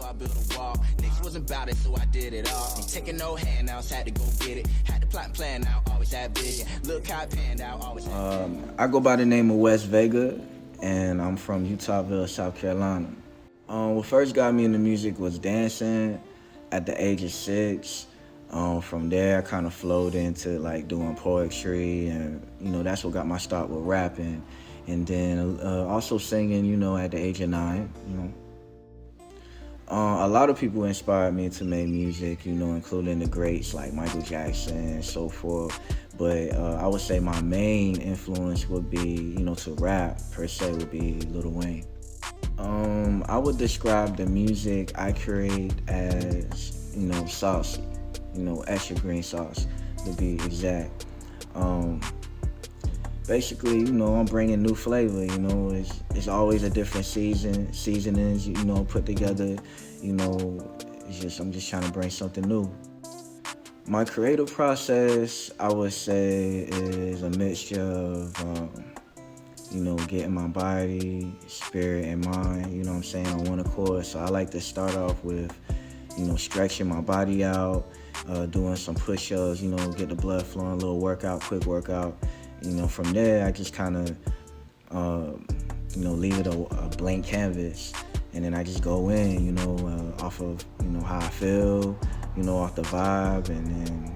I built a wall. Niggas wasn't about it, so I did it all. Ain't taking no handouts, had to go get it. Had to plot and plan out, always had vision. Look how it panned out, always had I go by the name of Wess Vega, and I'm from Utahville, South Carolina. What first got me into music was dancing at the age of 6. From there, I kind of flowed into like doing poetry, and that's what got my start with rapping. And then also singing, at the age of 9, A lot of people inspired me to make music, including the greats like Michael Jackson and so forth. But I would say my main influence would be, to rap per se, would be Lil Wayne. I would describe the music I create as, saucy, extra green sauce to be exact. Basically, I'm bringing new flavor, it's always a different seasonings, put together, I'm just trying to bring something new. My creative process, I would say, is a mixture of, getting my body, spirit, and mind, on one accord. So I like to start off with, stretching my body out, doing some push-ups, get the blood flowing, a little workout, quick workout. From there, I just kind of, leave it a blank canvas. And then I just go in, off of, how I feel, off the vibe. And then,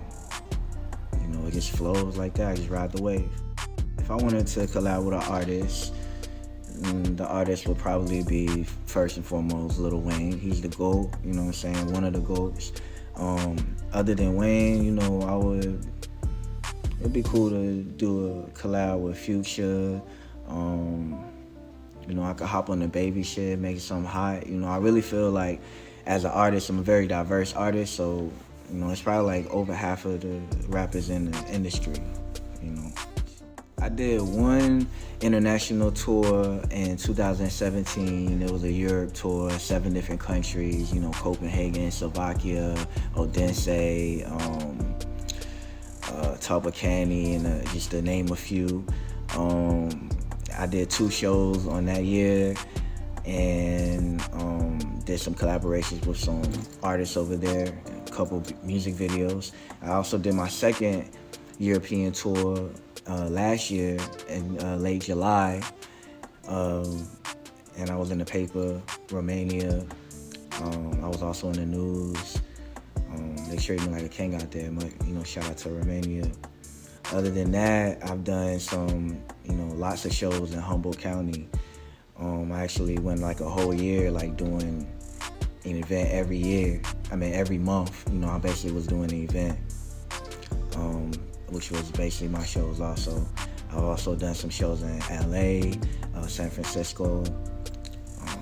it just flows like that. I just ride the wave. If I wanted to collab with an artist, the artist would probably be, first and foremost, Lil Wayne. He's the GOAT, one of the GOATs. Other than Wayne, it'd be cool to do a collab with Future. I could hop on the baby shit, make something hot. I really feel like as an artist, I'm a very diverse artist, so, it's probably like over half of the rappers in the industry, I did one international tour in 2017. It was a Europe tour, 7 different countries, Copenhagen, Slovakia, Odense, Topacani, and just to name a few. I did 2 shows on that year, and did some collaborations with some artists over there, a couple music videos. I also did my second European tour last year in late July, and I was in the paper, Romania. I was also in the news. They treated me like a king out there, but, shout out to Romania. Other than that, I've done some, lots of shows in Humboldt County. I actually went like a whole year, like doing an event every month. I basically was doing an event, which was basically my shows also. I've also done some shows in LA, San Francisco,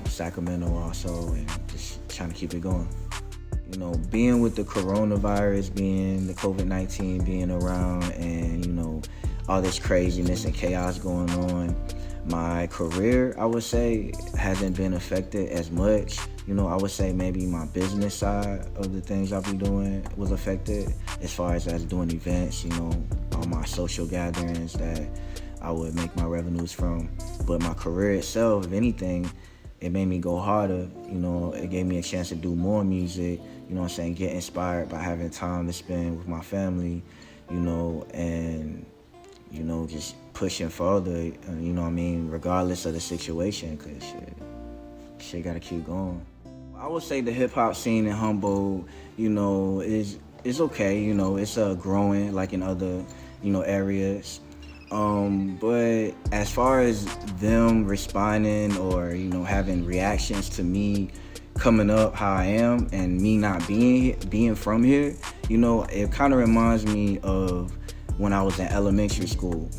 Sacramento also, and just trying to keep it going. Being with the coronavirus, the COVID-19 being around, and, all this craziness and chaos going on, my career, I would say, hasn't been affected as much. I would say maybe my business side of the things I'll be doing was affected as far as doing events, all my social gatherings that I would make my revenues from. But my career itself, if anything, it made me go harder. It gave me a chance to do more music, get inspired by having time to spend with my family, and, just pushing further, regardless of the situation, because shit gotta keep going. I would say the hip-hop scene in Humboldt, is okay, it's growing like in other, areas. But as far as them responding or, having reactions to me coming up how I am and me not being from here, it kind of reminds me of when I was in elementary school.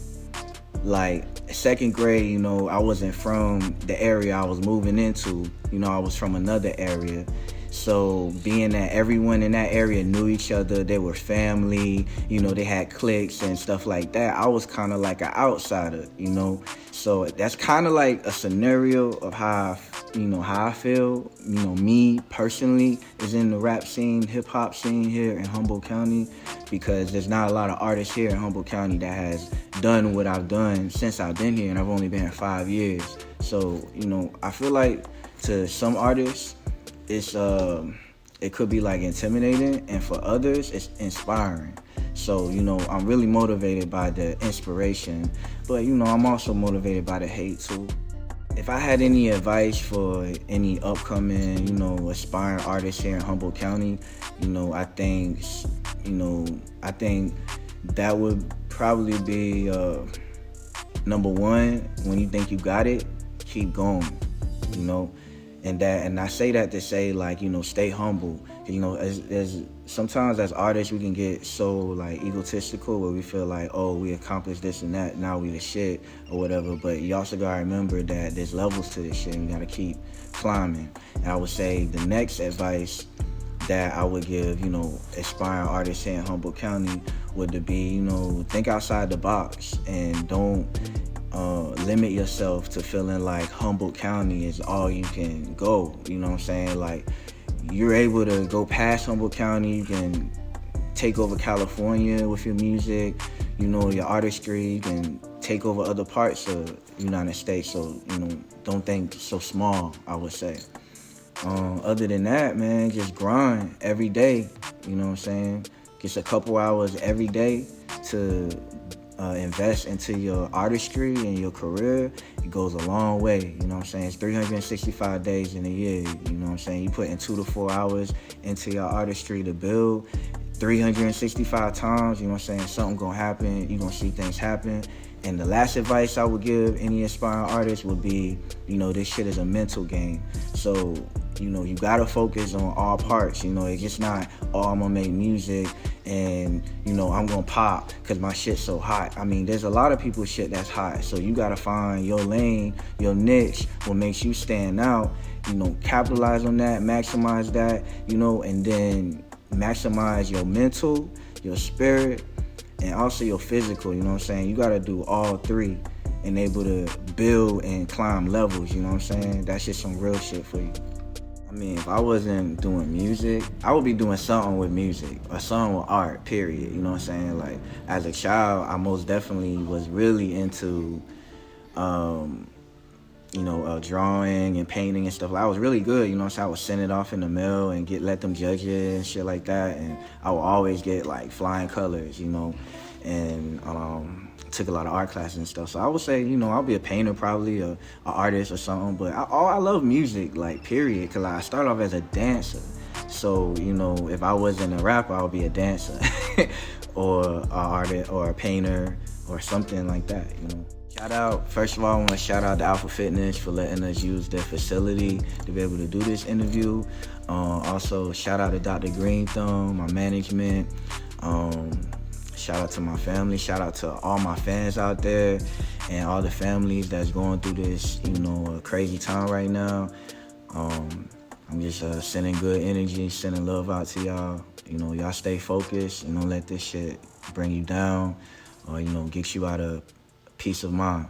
Like 2nd grade, I wasn't from the area I was moving into. I was from another area. So being that everyone in that area knew each other, they were family, they had cliques and stuff like that, I was kind of like an outsider, So that's kind of like a scenario of how I feel, me personally is in the rap scene, hip hop scene here in Humboldt County, because there's not a lot of artists here in Humboldt County that has done what I've done since I've been here, and I've only been here 5 years. So, I feel like to some artists, it could be like intimidating, and for others it's inspiring. So, you know, I'm really motivated by the inspiration, but, you know, I'm also motivated by the hate too. If I had any advice for any upcoming, you know, aspiring artists here in Humboldt County, you know, I think that would probably be number one. When you think you got it, keep going, you know. And I say that to say, like, you know, stay humble. You know, as sometimes as artists we can get so like egotistical where we feel like, oh, we accomplished this and that, now we the shit or whatever. But you also gotta remember that there's levels to this shit and you gotta keep climbing. And I would say the next advice that I would give, you know, aspiring artists here in Humboldt County would be, you know, think outside the box and don't limit yourself to feeling like Humboldt County is all you can go. You know what I'm saying? Like, you're able to go past Humboldt County, you can take over California with your music, you know, your artistry, you can take over other parts of the United States. So, you know, don't think so small, I would say. Other than that, man, just grind every day, you know what I'm saying? Just a couple hours every day to invest into your artistry and your career. It goes a long way, you know what I'm saying? It's 365 days in a year, you know what I'm saying? You put in 2 to 4 hours into your artistry to build 365 times, you know what I'm saying? Something gonna happen, you're gonna see things happen. And the last advice I would give any aspiring artist would be, you know, this shit is a mental game. So, you know, you gotta focus on all parts. You know, it's just not, oh, I'm gonna make music and, you know, I'm gonna pop because my shit's so hot. I mean, there's a lot of people's shit that's hot. So you gotta find your lane, your niche, what makes you stand out. You know, capitalize on that, maximize that, you know, and then maximize your mental, your spirit, and also your physical, you know what I'm saying? You gotta do all three and able to build and climb levels, you know what I'm saying? That's just some real shit for you. I mean, if I wasn't doing music, I would be doing something with music or something with art, period, you know what I'm saying? Like, as a child, I most definitely was really into, you know, drawing and painting and stuff. I was really good, you know what I'm saying? I would send it off in the mail and let them judge it and shit like that. And I would always get like flying colors, you know, and took a lot of art classes and stuff. So I would say, you know, I'll be a painter probably, an artist or something. But I love music, like, period, because I started off as a dancer. So, you know, if I wasn't a rapper, I would be a dancer or an artist or a painter or something like that, you know. Shout out, first of all, I want to shout out to Alpha Fitness for letting us use their facility to be able to do this interview. Also, shout out to Dr. Green Thumb, my management. Shout out to my family. Shout out to all my fans out there and all the families that's going through this, you know, crazy time right now. I'm just sending good energy, sending love out to y'all. You know, y'all stay focused and don't let this shit bring you down or, you know, get you out of peace of mind.